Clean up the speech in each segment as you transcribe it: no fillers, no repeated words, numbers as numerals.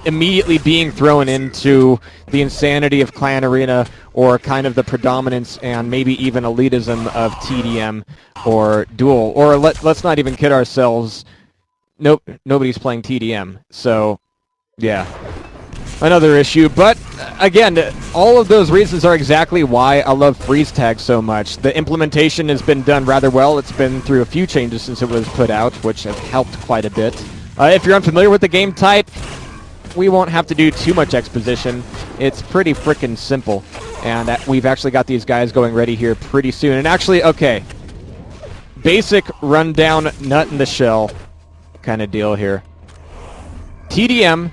immediately being thrown into the insanity of Clan Arena or kind of the predominance and maybe even elitism of TDM or Duel. Or let's not even kid ourselves, nobody's playing TDM. So, yeah, another issue. But, again, all of those reasons are exactly why I love freeze tag so much. The implementation has been done rather well. It's been through a few changes since it was put out, which have helped quite a bit. If you're unfamiliar with the game type, we won't have to do too much exposition. It's pretty frickin' simple. And we've actually got these guys going ready here pretty soon. And actually, okay, basic rundown nut in the shell kind of deal here. TDM,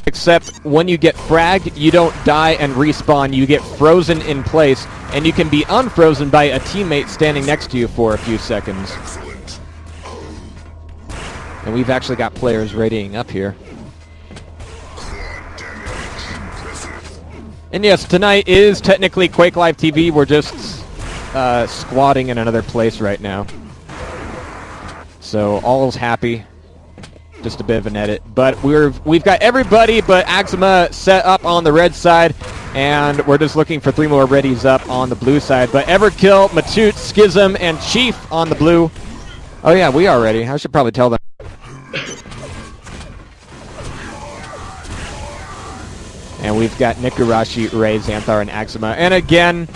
except when you get fragged, you don't die and respawn. You get frozen in place, and you can be unfrozen by a teammate standing next to you for a few seconds. And we've actually got players readying up here. And yes, tonight is technically QuakeLive TV. We're just squatting in another place right now. So all's happy. Just a bit of an edit. But we've got everybody but Axima set up on the red side. And we're just looking for 3 more readies up on the blue side. But Everkill, Matute, Schism, and Chief on the blue. Oh yeah, we are ready. I should probably tell them. And we've got Nikurashi, Ray, Xanthar, and Axima. And again,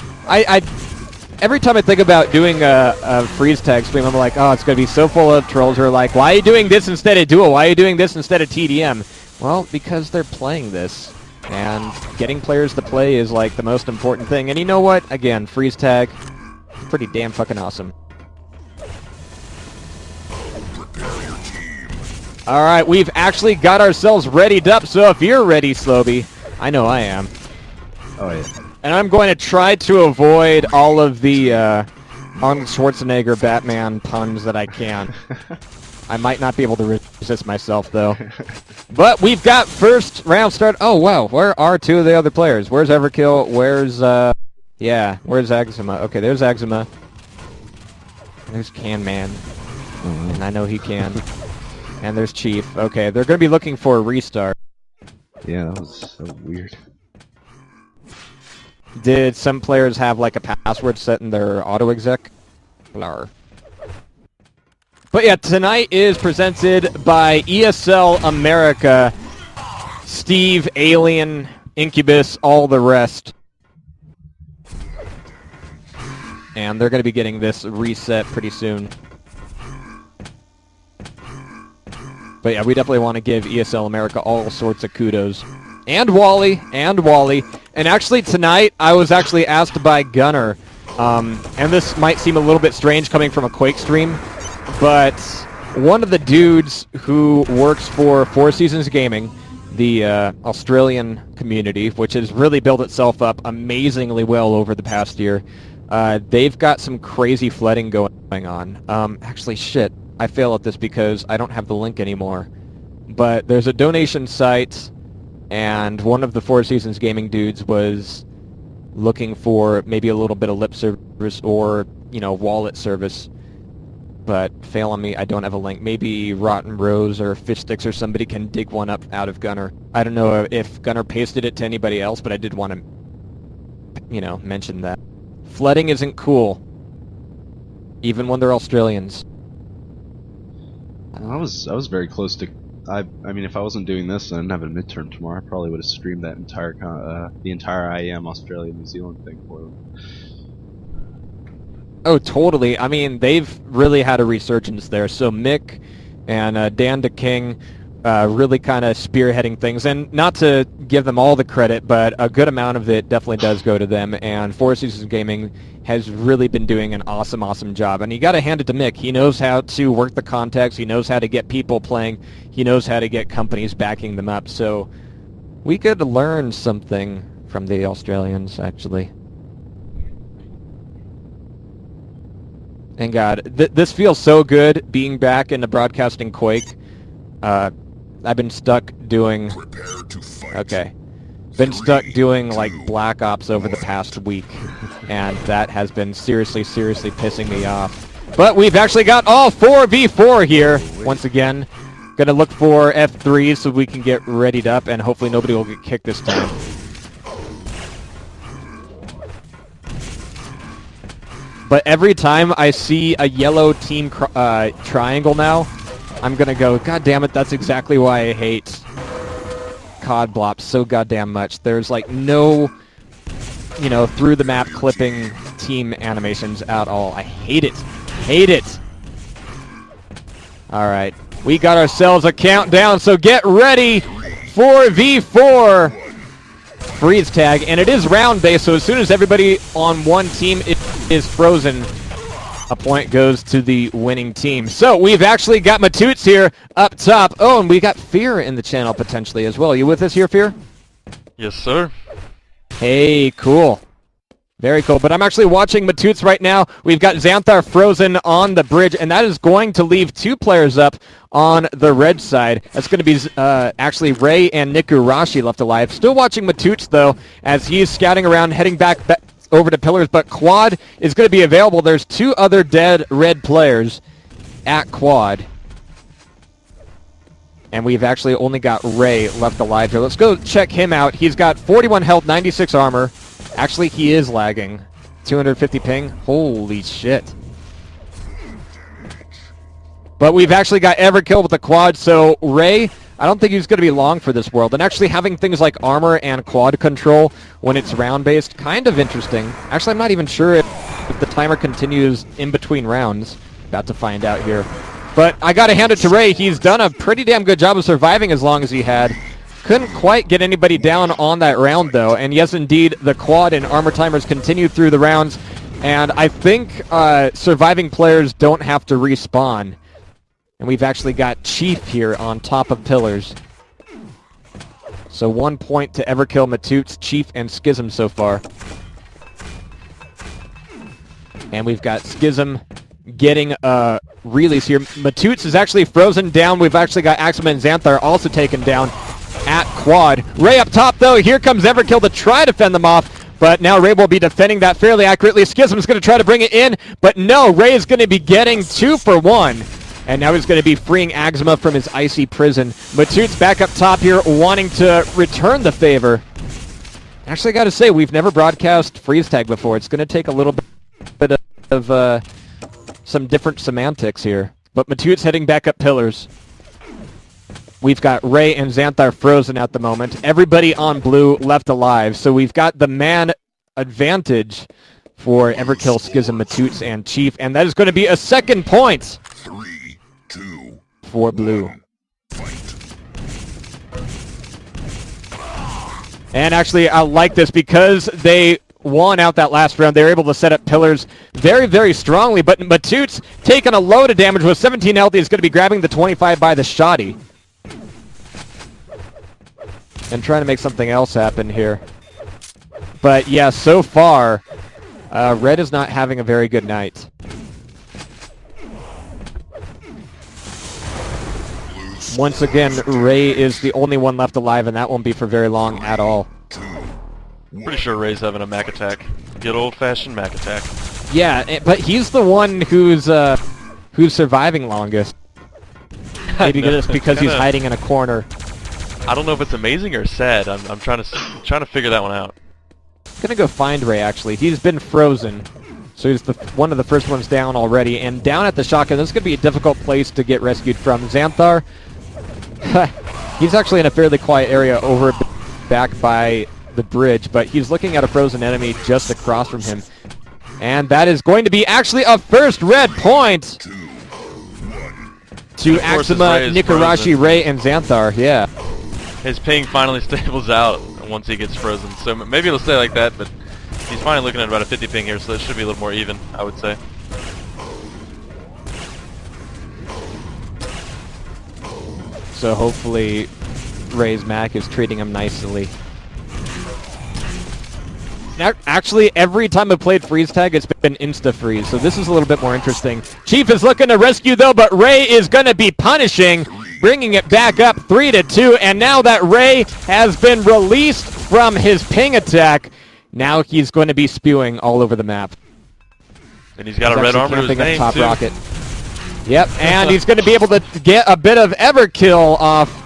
every time I think about doing a freeze tag stream, I'm like, oh, it's going to be so full of trolls who are like, why are you doing this instead of Duel? Why are you doing this instead of TDM? Well, because they're playing this. And getting players to play is like the most important thing. And you know what? Again, freeze tag, pretty damn fucking awesome. All right, we've actually got ourselves readied up. So if you're ready, Slowby, I know I am. Oh, yeah. And I'm going to try to avoid all of the Arnold Schwarzenegger Batman puns that I can. I might not be able to resist myself, though. But we've got first round start. Oh, wow. Where are 2 of the other players? Where's Everkill? Where's, yeah, where's Axima? Okay, there's Axima. There's Can Man. And I know he can. And there's Chief. Okay, they're going to be looking for a restart. Yeah, that was so weird. Did some players have like a password set in their auto-exec? Blar. But yeah, tonight is presented by ESL America, Steve, Alien, Incubus, all the rest. And they're going to be getting this reset pretty soon. But yeah, we definitely want to give ESL America all sorts of kudos. And Wally. And actually tonight, I was actually asked by Gunner, and this might seem a little bit strange coming from a Quake stream, but one of the dudes who works for Four Seasons Gaming, the Australian community, which has really built itself up amazingly well over the past year, they've got some crazy flooding going on. Actually, shit. I fail at this because I don't have the link anymore. But there's a donation site, and one of the Four Seasons Gaming dudes was looking for maybe a little bit of lip service or, you know, wallet service. But fail on me, I don't have a link. Maybe Rotten Rose or Fish Sticks or somebody can dig one up out of Gunner. I don't know if Gunner pasted it to anybody else, but I did want to, you know, mention that. Flooding isn't cool, even when they're Australians. I was very close to. I mean, if I wasn't doing this and I didn't have a midterm tomorrow, I probably would have streamed that entire the entire IEM Australia New Zealand thing for them. Oh, totally. I mean, they've really had a resurgence there. So Mick and Dan the King really kind of spearheading things. And not to give them all the credit, but a good amount of it definitely does go to them. And Four Seasons Gaming has really been doing an awesome, awesome job. And you got to hand it to Mick. He knows how to work the context. He knows how to get people playing. He knows how to get companies backing them up. So we could learn something from the Australians, actually. And God, this feels so good being back into broadcasting Quake. I've been stuck doing... Okay. Been stuck doing, like, Black Ops over the past week. And that has been seriously, seriously pissing me off. But we've actually got all 4v4 here, once again. Gonna look for F3 so we can get readied up, and hopefully nobody will get kicked this time. But every time I see a yellow team triangle now, I'm gonna go, God damn it, that's exactly why I hate COD Blops so goddamn much. There's like no, you know, through the map clipping team animations at all. I hate it. Hate it. Alright. We got ourselves a countdown, so get ready for V4 freeze tag. And it is round based, so as soon as everybody on one team is frozen, a point goes to the winning team. So we've actually got Matoots here up top. Oh, and we got Fear in the channel potentially as well. You with us here, Fear? Yes, sir. Hey, cool. Very cool. But I'm actually watching Matoots right now. We've got Xanthar frozen on the bridge, and that is going to leave 2 players up on the red side. That's going to be actually Ray and Nikurashi left alive. Still watching Matoots, though, as he's scouting around, heading back over to pillars, but Quad is going to be available. There's 2 other dead red players at Quad. And we've actually only got Ray left alive here. Let's go check him out. He's got 41 health, 96 armor. Actually, he is lagging. 250 ping. Holy shit. But we've actually got Everkill with the Quad, so Ray, I don't think he's going to be long for this world. And actually having things like armor and quad control when it's round-based, kind of interesting. Actually, I'm not even sure if the timer continues in between rounds. About to find out here. But I got to hand it to Ray. He's done a pretty damn good job of surviving as long as he had. Couldn't quite get anybody down on that round, though. And yes, indeed, the quad and armor timers continue through the rounds. And I think surviving players don't have to respawn. And we've actually got Chief here on top of pillars. So 1 point to Everkill, Matoots, Chief, and Schism so far. And we've got Schism getting a release here. Matoots is actually frozen down. We've actually got Axeman and Xanthar also taken down at Quad. Ray up top, though. Here comes Everkill to try to fend them off. But now Ray will be defending that fairly accurately. Schism is going to try to bring it in. But no, Ray is going to be getting 2 for 1. And now he's going to be freeing Axma from his icy prison. Matoots back up top here, wanting to return the favor. Actually, I got to say, we've never broadcast freeze tag before. It's going to take a little bit of some different semantics here. But Matoots heading back up pillars. We've got Ray and Xanthar frozen at the moment. Everybody on blue left alive. So we've got the man advantage for Everkill, Schism, Matoots, and Chief. And that is going to be a 2nd point. 3, 2, for blue. fight. And actually, I like this because they won out that last round. They were able to set up pillars very, very strongly. But Matoots taking a load of damage with 17 health. He's going to be grabbing the 25 by the shoddy. And trying to make something else happen here. But yeah, so far, Red is not having a very good night. Once again, Ray is the only one left alive, and that won't be for very long at all. Pretty sure Ray's having a Mac attack. Good old-fashioned Mac attack. Yeah, but he's the one who's surviving longest. Maybe just because he's hiding in a corner. I don't know if it's amazing or sad. I'm trying to figure that one out. Gonna go find Ray, actually. He's been frozen, so he's one of the first ones down already. And down at the shotgun, this is gonna be a difficult place to get rescued from. Xanthar, he's actually in a fairly quiet area over back by the bridge, but he's looking at a frozen enemy just across from him. And that is going to be actually a first red point to Axima, Nikurashi, Ray, and Xanthar. Yeah. His ping finally stables out once he gets frozen, so maybe it'll stay like that, but he's finally looking at about a 50 ping here, so it should be a little more even, I would say. So hopefully Ray's Mac is treating him nicely. Actually, every time I've played freeze tag, it's been insta-freeze, so this is a little bit more interesting. Chief is looking to rescue, though, but Ray is going to be punishing, bringing it back up 3-2, and now that Ray has been released from his ping attack, now he's going to be spewing all over the map. And he's got a red armor to his name, top too. rocket. Yep, and he's going to be able to get a bit of Everkill off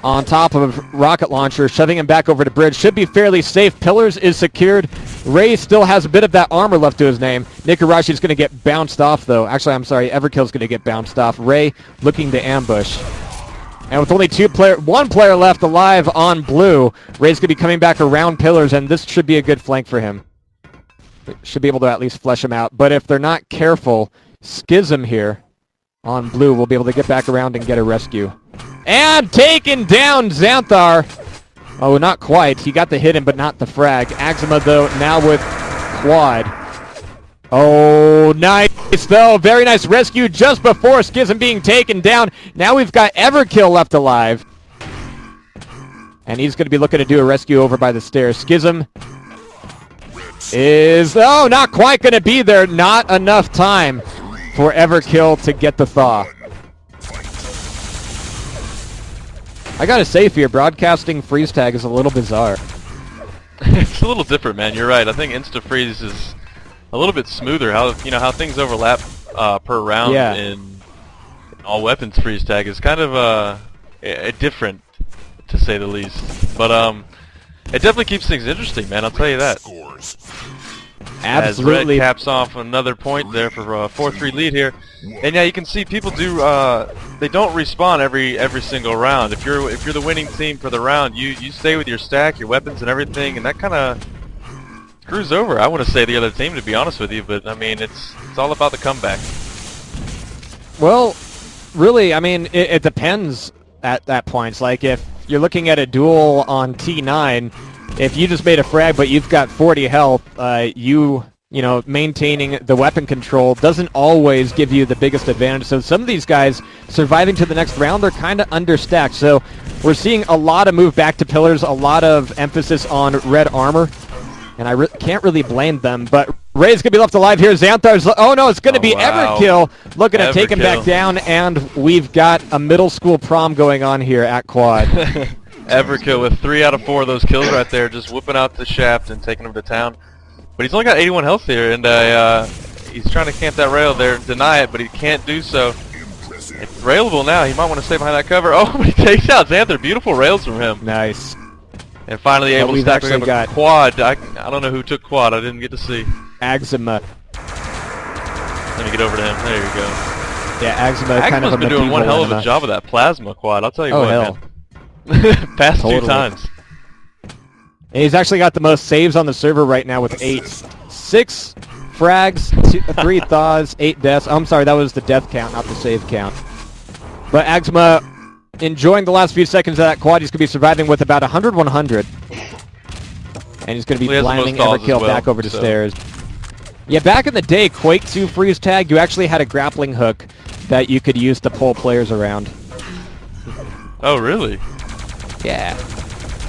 on top of rocket launcher, shoving him back over to bridge. Should be fairly safe. Pillars is secured. Ray still has a bit of that armor left to his name. Nikarashi is going to get bounced off, though. Actually, I'm sorry, Everkill's going to get bounced off. Ray looking to ambush. And with only one player left alive on blue, Ray's going to be coming back around pillars, and this should be a good flank for him. Should be able to at least flesh him out. But if they're not careful, Schism here on blue will be able to get back around and get a rescue. And taken down Xanthar. Oh, not quite. He got the hit in, but not the frag. Axima, though, now with quad. Oh, nice, though. Very nice rescue just before Schism being taken down. Now we've got Everkill left alive. And he's going to be looking to do a rescue over by the stairs. Schism is, oh, not quite going to be there. Not enough time for Everkill to get the thaw. I gotta say, here, broadcasting freeze tag is a little bizarre. It's a little different, man. You're right. I think insta freeze is a little bit smoother. How how things overlap per round in all weapons freeze tag is kind of different, to say the least. But it definitely keeps things interesting, man. I'll tell you that. Absolutely. As Red caps off another point there for a 4-3 lead here. And yeah, you can see people do they don't respawn every single round. If you're the winning team for the round, you stay with your stack, your weapons and everything, and that kind of screws over, I want to say, the other team, to be honest with you, but I mean it's all about the comeback. Well, really, I mean it depends at that point. Like if you're looking at a duel on T9, if you just made a frag but you've got 40 health, you know, maintaining the weapon control doesn't always give you the biggest advantage. So some of these guys surviving to the next round, they're kind of understacked. So we're seeing a lot of move back to pillars, a lot of emphasis on red armor, and I can't really blame them. But Ray's going to be left alive here. Xanthar's, oh no, it's going to be wow. Everkill looking to take him back down, and we've got a middle school prom going on here at Quad. Everkill with 3 out of 4 of those kills right there, just whipping out the shaft and taking him to town. But he's only got 81 health here, and he's trying to camp that rail there, deny it, but he can't do so. It's railable now. He might want to stay behind that cover. Oh, but he takes out Xanthar. Beautiful rails from him. Nice. And finally able to stack actually got quad. I don't know who took quad. I didn't get to see. Axima. Let me get over to him. There you go. Yeah, Axima kind of been doing one hell of a job of that plasma quad. I'll tell you what, hell. Man. Past Totally. 2 times. And he's actually got the most saves on the server right now with 8. 6 frags, 3 thaws, 8 deaths. Oh, I'm sorry, that was the death count, not the save count. But Axima enjoying the last few seconds of that quad. He's going to be surviving with about 100-100. And he's going to be blinding Everkill back over the stairs. Yeah, back in the day, Quake 2 freeze tag, you actually had a grappling hook that you could use to pull players around. Oh, really? Yeah.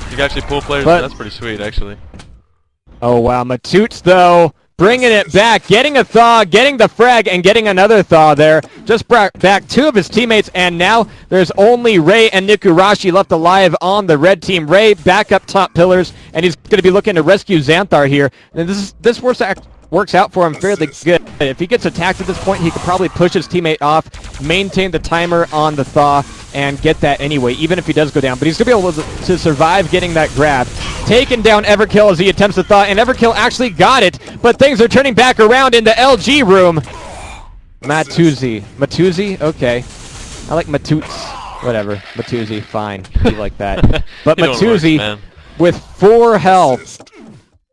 You can actually pull players, that's pretty sweet, actually. Oh, wow. Matoots, though, bringing it back, getting a thaw, getting the frag, and getting another thaw there. Just brought back 2 of his teammates, and now there's only Ray and Nikurashi left alive on the red team. Ray back up top pillars, and he's going to be looking to rescue Xanthar here. And this works out for him fairly good. If he gets attacked at this point, he could probably push his teammate off, maintain the timer on the thaw, and get that anyway, even if he does go down. But he's going to be able to survive getting that grab. Taking down Everkill as he attempts to thaw, and Everkill actually got it, but things are turning back around in the LG room. Matuzzi? Okay. I like Matoots. Whatever. Matuzzi, fine. You like that. But Matuzzi, with 4 health,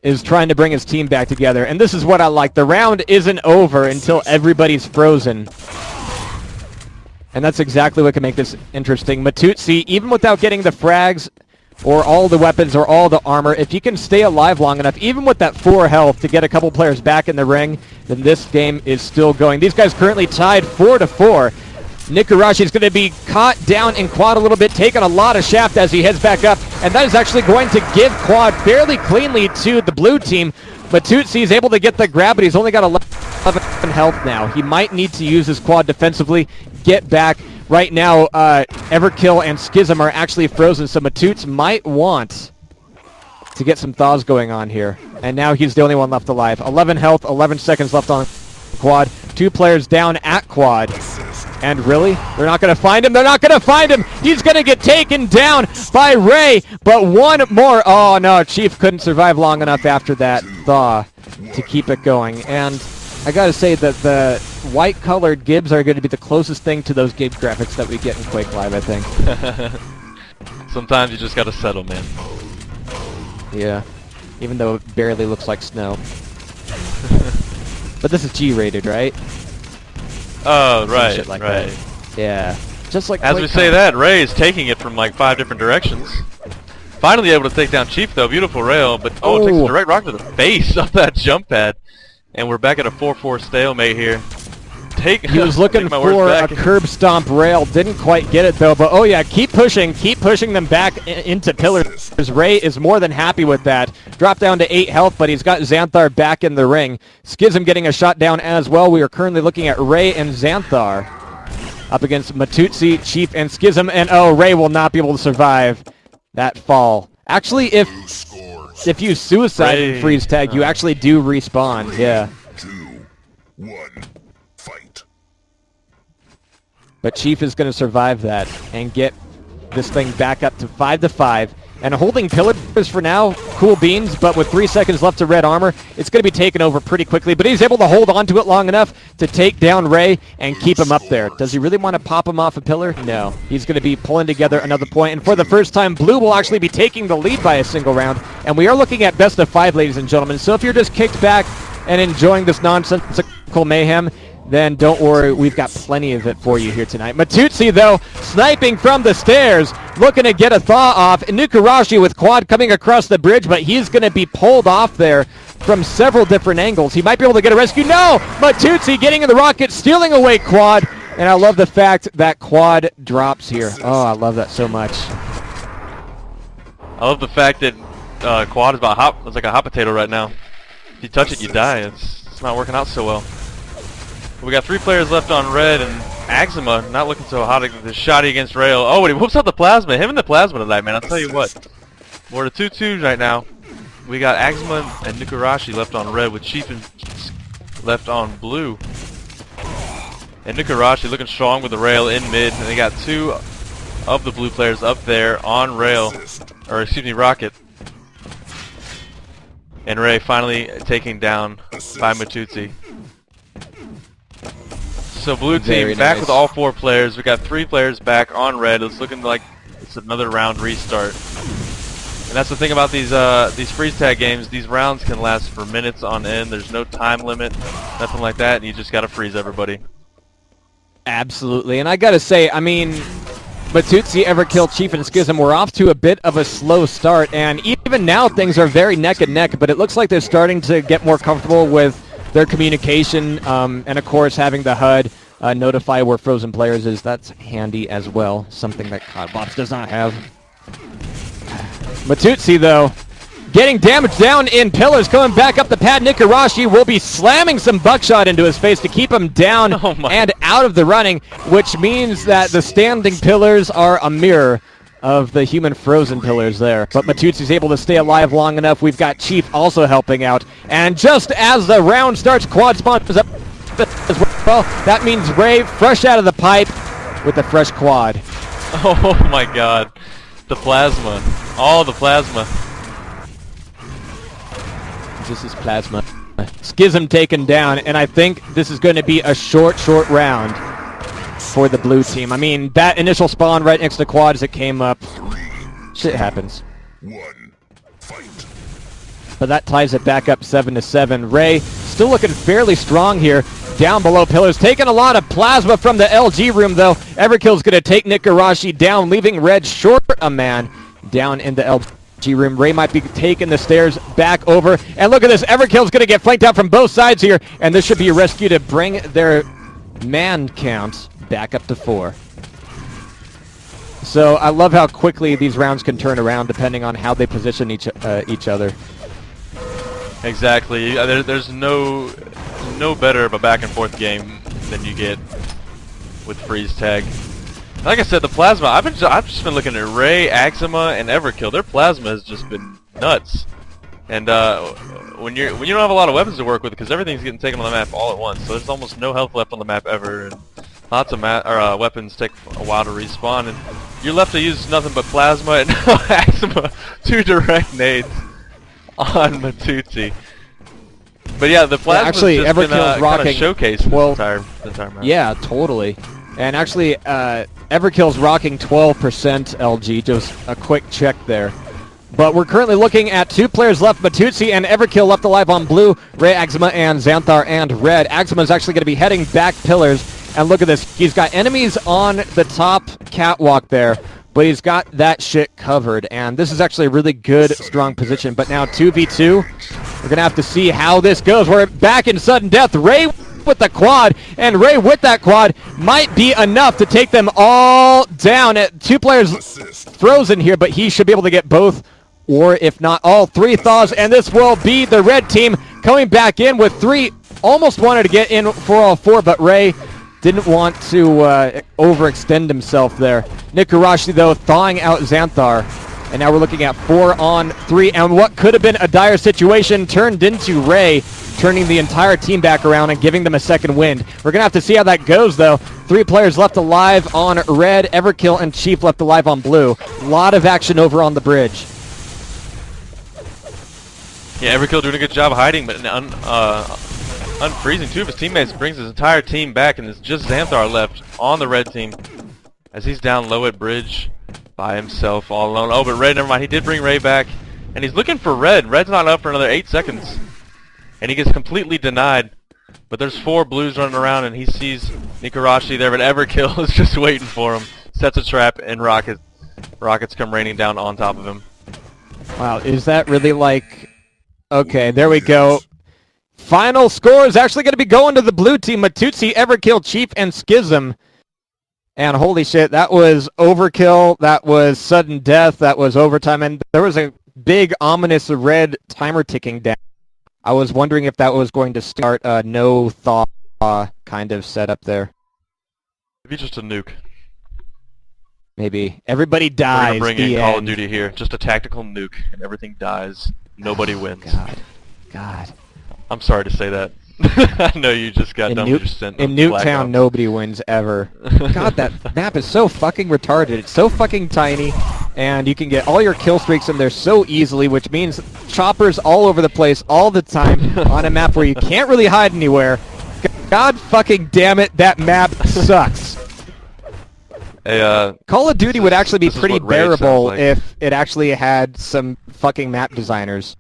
is trying to bring his team back together. And this is what I like. The round isn't over until everybody's frozen. And that's exactly what can make this interesting. Matuzzi, even without getting the frags or all the weapons or all the armor, if you can stay alive long enough, even with that 4 health to get a couple players back in the ring, then this game is still going. These guys currently tied 4-4. Nikurashi is going to be caught down in quad a little bit, taking a lot of shaft as he heads back up, and that is actually going to give quad fairly cleanly to the blue team. Matuzzi is able to get the grab, but he's only got 11 health now. He might need to use his quad defensively, get back. Right now, Everkill and Schism are actually frozen, so Matoots might want to get some thaws going on here. And now he's the only one left alive. 11 health, 11 seconds left on quad. 2 players down at quad. And really? They're not going to find him. They're not going to find him. He's going to get taken down by Ray. But one more. Oh, no. Chief couldn't survive long enough after that thaw to keep it going. And I got to say that the white-colored Gibbs are going to be the closest thing to those Gibbs graphics that we get in QuakeLive, I think. Sometimes you just got to settle, man. Yeah. Even though it barely looks like snow. But this is G-rated, right? Oh, right, Shit like right. that. Yeah. Just like As we say that, Ray is taking it from like 5 different directions. Finally able to take down Chief, though. Beautiful rail, but it takes a direct rock to the face of that jump pad. And we're back at a 4-4 stalemate here. He was looking for a curb stomp rail, didn't quite get it though, but oh yeah, keep pushing them back into pillars. Ray is more than happy with that. Dropped down to 8 health, but he's got Xanthar back in the ring. Schism getting a shot down as well. We are currently looking at Ray and Xanthar up against Matutsi, Chief, and Schism, and oh, Ray will not be able to survive that fall. Actually, if you suicide and freeze tag, you actually do respawn, yeah. 2, 1. Fight. But Chief is going to survive that and get this thing back up to 5-5. And holding pillars for now, cool beans, but with 3 seconds left to red armor, it's going to be taken over pretty quickly. But he's able to hold on to it long enough to take down Ray and keep him up there. Does he really want to pop him off a pillar? No. He's going to be pulling together another point. And for the first time, Blue will actually be taking the lead by a single round. And we are looking at best of 5, ladies and gentlemen. So if you're just kicked back and enjoying this nonsensical mayhem, then don't worry, we've got plenty of it for you here tonight. Matutsi, though, sniping from the stairs, looking to get a thaw off. Nukarashi with quad coming across the bridge, but he's going to be pulled off there from several different angles. He might be able to get a rescue. No! Matutsi getting in the rocket, stealing away quad. And I love the fact that quad drops here. Oh, I love that so much. I love the fact that quad is it's like a hot potato right now. If you touch it, you die. It's not working out so well. We got 3 players left on red, and Axima not looking so hot. The shotty against Rail. Oh, and he whoops out the plasma. Him and the plasma tonight, man. I'll tell you what. We're at 2-2 right now. We got Axima and Nukarashi left on red, with Chief and left on blue. And Nukarashi looking strong with the rail in mid, and they got 2 of the blue players up there on rail, or excuse me, rocket. And Ray finally taken down by Matutsi. So blue team back with all 4 players. We got 3 players back on red. It's looking like it's another round restart. And that's the thing about these freeze tag games. These rounds can last for minutes on end. There's no time limit, nothing like that, and you just gotta freeze everybody. Absolutely, and I gotta say, I mean, Matutsi, Everkill, Chief, and Schism were off to a bit of a slow start, and even now things are very neck and neck, but it looks like they're starting to get more comfortable with their communication, and of course having the HUD notify where frozen players is. That's handy as well, something that CODBots does not have. Matutsi, though, getting damage down in pillars, coming back up the pad. Nukarashi will be slamming some buckshot into his face to keep him down and out of the running, which means that the standing pillars are a mirror of the human frozen pillars there. But Matutsi's able to stay alive long enough. We've got Chief also helping out. And just as the round starts, quad spawns up as well. That means Ray fresh out of the pipe with the fresh quad. Oh my god. The plasma. All the plasma. This is plasma. Schism taken down, and I think this is going to be a short round for the blue team. I mean, that initial spawn right next to quad as it came up. Shit happens. 1. Fight. But that ties it back up 7-7. Ray still looking fairly strong here. Down below pillars, taking a lot of plasma from the LG room, though. Everkill's going to take Nukarashi down, leaving Red short a man down in the LG room. Ray might be taking the stairs back over. And look at this. Everkill's going to get flanked out from both sides here. And this should be a rescue to bring their man count back up to 4. So I love how quickly these rounds can turn around depending on how they position each other. Exactly. There's no better of a back and forth game than you get with freeze tag. Like I said, the plasma. I've just been looking at Ray, Axima, and Everkill. Their plasma has just been nuts. And when you don't have a lot of weapons to work with, because everything's getting taken on the map all at once, so there's almost no health left on the map ever. And Lots of weapons take a while to respawn, and you're left to use nothing but plasma and Axima, 2 direct nades on Matutsi. But yeah, the plasma's actually, just been Everkill's rocking showcased this entire map. Yeah, totally. And actually, Everkill's rocking 12% LG, just a quick check there. But we're currently looking at 2 players left, Matutsi and Everkill left alive on blue, Ray, Axima, and Xanthar and red. Axima is actually going to be heading back pillars, and look at this. He's got enemies on the top catwalk there, but he's got that shit covered, and this is actually a really good, strong position. But now 2v2, we're going to have to see how this goes. We're back in sudden death. Ray with the quad, and Ray with that quad might be enough to take them all down. 2 players frozen here, but he should be able to get both, or if not all 3 thaws, and this will be the red team coming back in with 3. Almost wanted to get in for all 4, but Ray didn't want to overextend himself there. Nikarashi, though, thawing out Xanthar. And now we're looking at 4 on 3, and what could have been a dire situation turned into Ray, turning the entire team back around and giving them a second wind. We're going to have to see how that goes, though. 3 players left alive on red, Everkill and Chief left alive on blue. A lot of action over on the bridge. Yeah, Everkill doing a good job hiding, but unfreezing 2 of his teammates, brings his entire team back, and it's just Xanthar left on the red team as he's down low at bridge by himself, all alone. Oh, but Red, never mind, he did bring Ray back, and he's looking for Red. Red's not up for another 8 seconds, and he gets completely denied. But there's 4 blues running around, and he sees Nikarashi there, but Everkill is just waiting for him. Sets a trap, and rockets come raining down on top of him. Wow, is that really like... Okay, there we go. Final score is actually going to be going to the blue team. Matutsi, Everkill, Chief, and Schism. And holy shit, that was overkill, that was sudden death, that was overtime, and there was a big ominous red timer ticking down. I was wondering if that was going to start a no thaw kind of setup there. Maybe just a nuke. Maybe. Everybody dies. We're going to bring in Call of Duty here. Just a tactical nuke, and everything dies. Nobody wins. God. I'm sorry to say that. I know you just got done with your stint. In Nuketown, nobody wins ever. God, that map is so fucking retarded. It's so fucking tiny, and you can get all your kill streaks in there so easily, which means choppers all over the place all the time on a map where you can't really hide anywhere. God fucking damn it, that map sucks. Hey, Call of Duty would actually be pretty bearable like. if it actually had some fucking map designers.